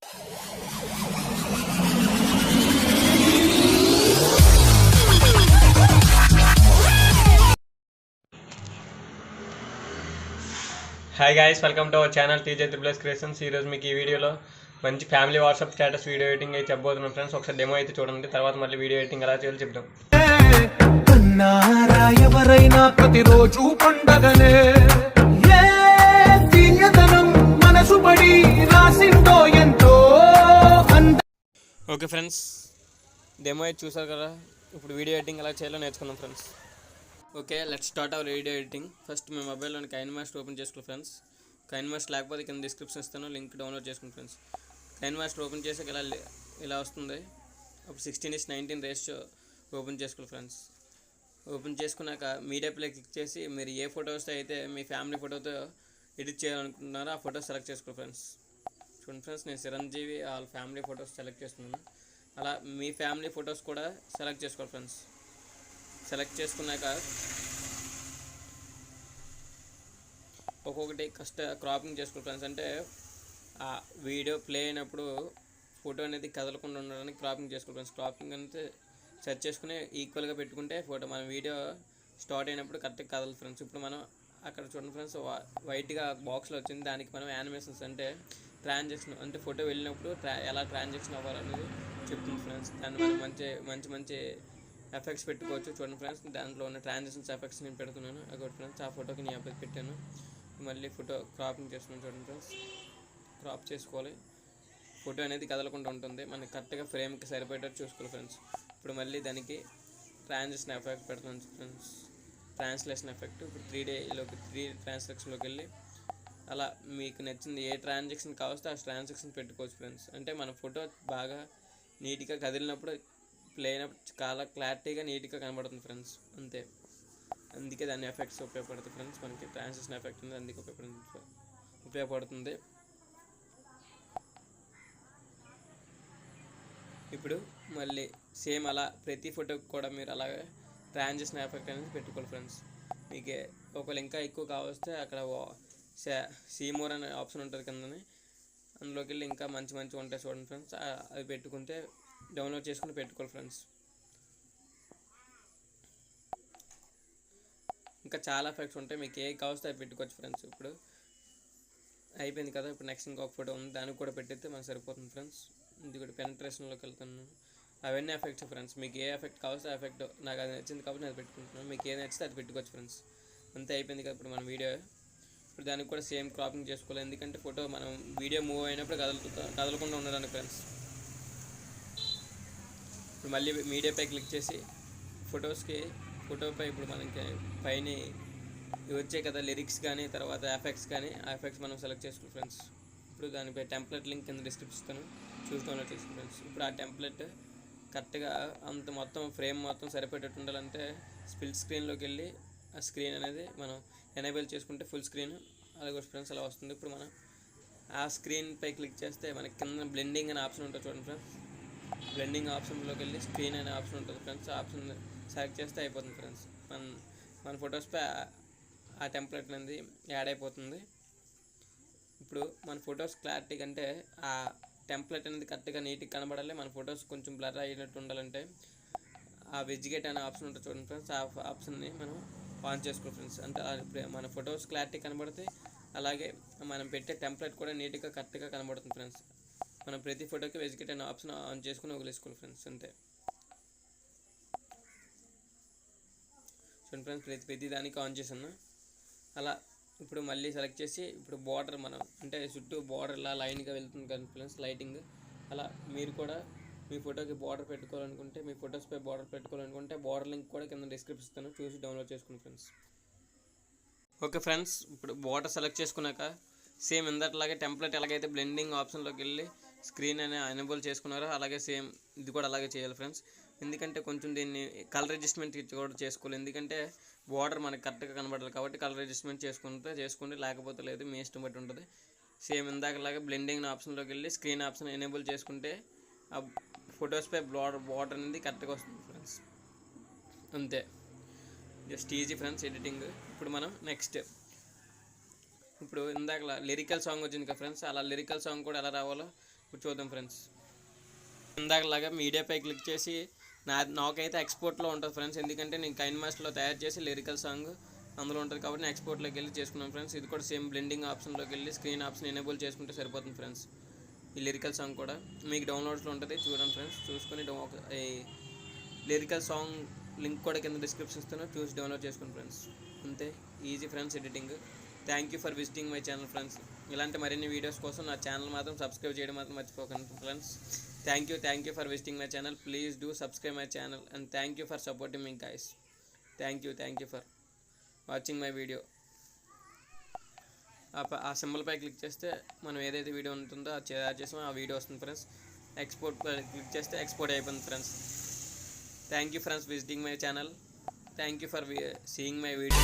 Hi guys, welcome to our channel TJ triple creations. ఈరోజు మీకు ఈ వీడియోలో మంచి family WhatsApp status video editing అయితే చెప్పబోతున్నాం ఫ్రెండ్స్. ఒకసారి డెమో అయితే చూడండి, తర్వాత మళ్ళీ వీడియో ఎడిటింగ్ ఎలా చేయాలో చెప్తాం. ఎవరైనా ప్రతిరోజు పండగలే మనసు పడి రాసిందో ఎంతో. ఓకే ఫ్రెండ్స్, డెమో అయితే చూసారు కదా. ఇప్పుడు వీడియో ఎడిటింగ్ ఎలా చేయాలో నేర్చుకుందాం friends. Okay, let's start our video editing. First మీ మొబైల్లోని కైన్మాస్టర్ ఓపెన్ చేసుకో ఫ్రెండ్స్. కైన్మాస్టర్ లేకపోతే కింద డిస్క్రిప్షన్ ఇస్తాను, లింక్ డౌన్లోడ్ చేసుకోండి ఫ్రెండ్స్. కైన్మాస్టర్ ఓపెన్ చేసాక ఇలా వస్తుంది. అప్పుడు 16:19 రేషియో ఓపెన్ చేసుకోవాలి ఫ్రెండ్స్. ఓపెన్ చేసుకున్నాక మీడియా ప్లే క్లిక్ చేసి మీరు ఏ ఫొటోస్ అయితే మీ ఫ్యామిలీ ఫోటోతో ఎడిట్ చేయాలనుకుంటున్నారో ఆ ఫోటోస్ సెలెక్ట్ చేసుకోవాలి ఫ్రెండ్స్. చూడండి ఫ్రెండ్స్, నేను చిరంజీవి వాళ్ళ ఫ్యామిలీ ఫొటోస్ సెలెక్ట్ చేస్తున్నాను. అలా మీ ఫ్యామిలీ ఫొటోస్ కూడా సెలెక్ట్ చేసుకోవాలి ఫ్రెండ్స్. సెలెక్ట్ చేసుకున్నాక ఒక్కొక్కటి క్రాపింగ్ చేసుకోవాలి ఫ్రెండ్స్. అంటే ఆ వీడియో ప్లే అయినప్పుడు ఫోటో అనేది కదలకుండా ఉండడానికి క్రాపింగ్ చేసుకోవాలి ఫ్రెండ్స్. క్రాపింగ్ అంటే సెర్చ్ చేసుకుని ఈక్వల్గా పెట్టుకుంటే ఫోటో మన వీడియో స్టార్ట్ అయినప్పుడు కరెక్ట్గా కదలదు ఫ్రెండ్స్. ఇప్పుడు మనం అక్కడ చూడండి ఫ్రెండ్స్, వైట్గా బాక్స్లో వచ్చింది. దానికి మనం యానిమేషన్స్ అంటే ట్రాన్సాక్షన్ అంటే ఫోటో వెళ్ళినప్పుడు ఎలా ట్రాన్సాక్షన్ అవ్వాలనేది చెప్తుంది ఫ్రెండ్స్. దాన్ని మనం మంచి ఎఫెక్ట్స్ పెట్టుకోవచ్చు. చూడండి ఫ్రెండ్స్, దాంట్లో ఉన్న ట్రాన్సాక్షన్స్ ఎఫెక్ట్స్ నేను పెడుతున్నాను. అక్కడ ఫ్రెండ్స్ ఆ ఫోటోకి నేను ఎఫెక్ట్ పెట్టాను. మళ్ళీ ఫోటో క్రాపింగ్ చేస్తున్నాను. చూడండి ఫ్రెండ్స్, క్రాప్ చేసుకోవాలి. ఫోటో అనేది కదలకుండా ఉంటుంది. మనకి కరెక్ట్గా ఫ్రేమ్కి సరిపోయేటట్టు చూసుకోవాలి ఫ్రెండ్స్. ఇప్పుడు మళ్ళీ దానికి ట్రాన్సాక్షన్ ఎఫెక్ట్ పెడుతున్నాను ఫ్రెండ్స్. ట్రాన్స్లేషన్ ఎఫెక్ట్ ఇప్పుడు 3D ట్రాన్సాక్షన్లోకి వెళ్ళి అలా మీకు నచ్చింది ఏ ట్రాన్సాక్షన్ కావస్తే ఆ ట్రాన్సాక్షన్ పెట్టుకోవచ్చు ఫ్రెండ్స్. అంటే మన ఫోటో బాగా నీట్గా కదిలినప్పుడు ప్లే అయినప్పుడు చాలా క్లారిటీగా నీట్గా కనబడుతుంది ఫ్రెండ్స్. అంతే, అందుకే దాని ఎఫెక్ట్స్ ఉపయోగపడుతుంది ఫ్రెండ్స్. మనకి ట్రాన్సాక్షన్ ఎఫెక్ట్ ఉంది, అందుకే ఉపయోగపడుతుంది. ఇప్పుడు మళ్ళీ సేమ్ అలా ప్రతి ఫోటోకి కూడా మీరు అలాగే ట్రాన్సాక్షన్ ఎఫెక్ట్ అనేది పెట్టుకోవాలి ఫ్రెండ్స్. మీకు ఒకవేళ ఇంకా ఎక్కువ కావస్తే అక్కడ సీమోర్ అనే ఆప్షన్ ఉంటుంది కిందని, అందులోకి వెళ్ళి ఇంకా మంచి ఉంటాయి చూడండి ఫ్రెండ్స్. అవి పెట్టుకుంటే డౌన్లోడ్ చేసుకుని పెట్టుకోవాలి ఫ్రెండ్స్. ఇంకా చాలా ఎఫెక్ట్స్ ఉంటాయి, మీకు ఏ కావస్తే అవి పెట్టుకోవచ్చు ఫ్రెండ్స్. ఇప్పుడు అయిపోయింది కదా. ఇప్పుడు నెక్స్ట్ ఇంకొక ఫోటో ఉంది, దానికి కూడా పెట్టేస్తే మనకు సరిపోతుంది ఫ్రెండ్స్. ఇది కూడా పెనిట్రేషన్లోకి వెళ్తాను. అవన్నీ ఎఫెక్ట్స్ ఫ్రెండ్స్. మీకు ఏ ఎఫెక్ట్ కావస్తే ఆ ఎఫెక్ట్ నాకు అది నచ్చింది కాబట్టి నేను పెట్టుకుంటున్నాను. మీకు ఏ నచ్చితే అది పెట్టుకోవచ్చు ఫ్రెండ్స్. అంతే, అయిపోయింది కదా. ఇప్పుడు మన వీడియో ఇప్పుడు దానికి కూడా సేమ్ క్రాపింగ్ చేసుకోవాలి. ఎందుకంటే ఫోటో మనం వీడియో మూవ్ అయినప్పుడు కదలకుండా ఉండడానికి ఫ్రెండ్స్. ఇప్పుడు మళ్ళీ మీడియాపై క్లిక్ చేసి ఫోటోపై ఇప్పుడు మనకి పైన వచ్చే కదా లిరిక్స్ కానీ తర్వాత ఎఫెక్ట్స్ కానీ, ఆ ఎఫెక్ట్స్ మనం సెలెక్ట్ చేసుకోవాలి ఫ్రెండ్స్. ఇప్పుడు దానిపై టెంప్లెట్ లింక్ కింద డిస్క్రిప్షన్ ఇస్తాను, చూసుకోవాలి ఫ్రెండ్స్. ఇప్పుడు ఆ టెంప్లెట్ కరెక్ట్గా మొత్తం ఫ్రేమ్ మొత్తం సరిపోయేటట్టు ఉండాలంటే స్ప్లిట్ స్క్రీన్లోకి వెళ్ళి ఆ స్క్రీన్ అనేది మనం ఎనేబుల్ చేసుకుంటే ఫుల్ స్క్రీన్ అలాగే ఫ్రెండ్స్ అలా వస్తుంది. ఇప్పుడు మనం ఆ స్క్రీన్పై క్లిక్ చేస్తే మనకి కింద బ్లెండింగ్ అనే ఆప్షన్ ఉంటుంది చూడండి ఫ్రెండ్స్. బ్లెండింగ్ ఆప్షన్లోకి వెళ్ళి స్క్రీన్ అనే ఆప్షన్ ఉంటుంది ఫ్రెండ్స్. ఆ ఆప్షన్ సెలెక్ట్ చేస్తే అయిపోతుంది ఫ్రెండ్స్. మన ఫొటోస్పై ఆ టెంప్లెట్ అనేది యాడ్ అయిపోతుంది. ఇప్పుడు మన ఫొటోస్ క్లారిటీ కంటే ఆ టెంప్లెట్ అనేది కరెక్ట్గా నీట్గా కనబడాలి. మన ఫొటోస్ కొంచెం బ్లర్ అయినట్టు ఉండాలంటే ఆ వెజిగేట్ అనే ఆప్షన్ ఉంటుంది చూడండి ఫ్రెండ్స్. ఆ ఆప్షన్ని మనం ఆన్ చేసుకోవాలి ఫ్రెండ్స్. అంటే మన ఫొటోస్ క్లారిటీ కనబడితే అలాగే మనం పెట్టే టెంప్లెట్ కూడా నీట్గా కరెక్ట్గా కనబడుతుంది ఫ్రెండ్స్. మనం ప్రతి ఫోటోకి వెజిగేట్ అనే ఆప్షన్ ఆన్ చేసుకుని వదిలేసుకోవాలి ఫ్రెండ్స్. అంతే చూడండి ఫ్రెండ్స్, ప్రతి దానికి ఆన్ చేసాను. అలా ఇప్పుడు మళ్ళీ సెలెక్ట్ చేసి ఇప్పుడు బార్డర్ మనం అంటే చుట్టూ బార్డర్ ఇలా లైన్గా వెళ్తుంది కదా ఫ్రెండ్స్, లైటింగ్. అలా మీరు కూడా మీ ఫోటోకి బార్డర్ పెట్టుకోవాలనుకుంటే, మీ ఫొటోస్పై బార్డర్ పెట్టుకోవాలనుకుంటే బార్డర్ లింక్ కూడా కింద డిస్క్రిప్షన్ ఇస్తాను, చూసి డౌన్లోడ్ చేసుకోండి ఫ్రెండ్స్. ఓకే ఫ్రెండ్స్, ఇప్పుడు బార్డర్ సెలెక్ట్ చేసుకున్నాక సేమ్ ఇందట్లాగే టెంప్లెట్ ఎలాగైతే బ్లెండింగ్ ఆప్షన్లోకి వెళ్ళి స్క్రీన్ అనే ఎనేబుల్ చేసుకున్నారో అలాగే సేమ్ ఇది కూడా అలాగే చేయాలి ఫ్రెండ్స్. ఎందుకంటే కొంచెం దీన్ని కలర్ అడ్జస్ట్మెంట్ కూడా చేసుకోవాలి. ఎందుకంటే బార్డర్ మనకి కరెక్ట్గా కనబడాలి కాబట్టి కలర్ అడ్జస్ట్మెంట్ చేసుకోండి, లేకపోతే లేదు, మీ ఇష్టం బట్టి ఉంటుంది. సేమ్ ఇందాకలాగా బ్లెండింగ్ ఆప్షన్లోకి వెళ్ళి స్క్రీన్ ఆప్షన్ ఎనేబుల్ చేసుకుంటే ఆ ఫొటోస్పై బార్డర్ అనేది కరెక్ట్గా వస్తుంది ఫ్రెండ్స్. అంతే, జస్ట్ ఈజీ ఫ్రెండ్స్ ఎడిటింగ్. ఇప్పుడు మనం నెక్స్ట్ ఇప్పుడు ఇందాక లిరికల్ సాంగ్ వచ్చింది కదా ఫ్రెండ్స్, అలా లిరికల్ సాంగ్ కూడా ఎలా రావాలో ఇప్పుడు చూద్దాం ఫ్రెండ్స్. ఇందాకలాగా మీడియాపై క్లిక్ చేసి నాకైతే ఎక్స్పోర్ట్లో ఉంటుంది ఫ్రెండ్స్, ఎందుకంటే నేను కైన్ మాస్టర్లో తయారు చేసి లిరికల్ సాంగ్ అందులో ఉంటుంది కాబట్టి నేను ఎక్స్పోర్ట్లోకి వెళ్ళి చేసుకున్నాను ఫ్రెండ్స్. ఇది కూడా సేమ్ బ్లెండింగ్ ఆప్షన్లోకి వెళ్ళి స్క్రీన్ ఆప్షన్ ఎనేబుల్ చేసుకుంటే సరిపోతుంది ఫ్రెండ్స్. ఈ లిరికల్ సాంగ్ కూడా మీకు డౌన్లోడ్స్లో ఉంటుంది, చూడండి ఫ్రెండ్స్. చూసుకొని ఈ లిరికల్ సాంగ్ లింక్ కూడా కింద డిస్క్రిప్షన్ ఇస్తాను, చూసి డౌన్లోడ్ చేసుకోండి ఫ్రెండ్స్. అంతే easy friends editing. Thank you for visiting my channel friends. ఇలాంటి మరిన్ని వీడియోస్ కోసం నా ఛానల్ మాత్రం సబ్స్క్రైబ్ చేయడం మాత్రం మర్చిపోకండి friends. Thank you for visiting my channel. Please do subscribe my channel and thank you for supporting me guys. Thank you for watching my video. ఆ సింబల్పై click చేస్తే మనం ఏదైతే వీడియో ఉంటుందో అది తయారు చేసామో ఆ వీడియో వస్తుంది ఫ్రెండ్స్. ఎక్స్పోర్ట్ క్లిక్ చేస్తే ఎక్స్పోర్ట్ అయిపోయింది friends. Thank you friends visiting my channel. Thank you for seeing my video.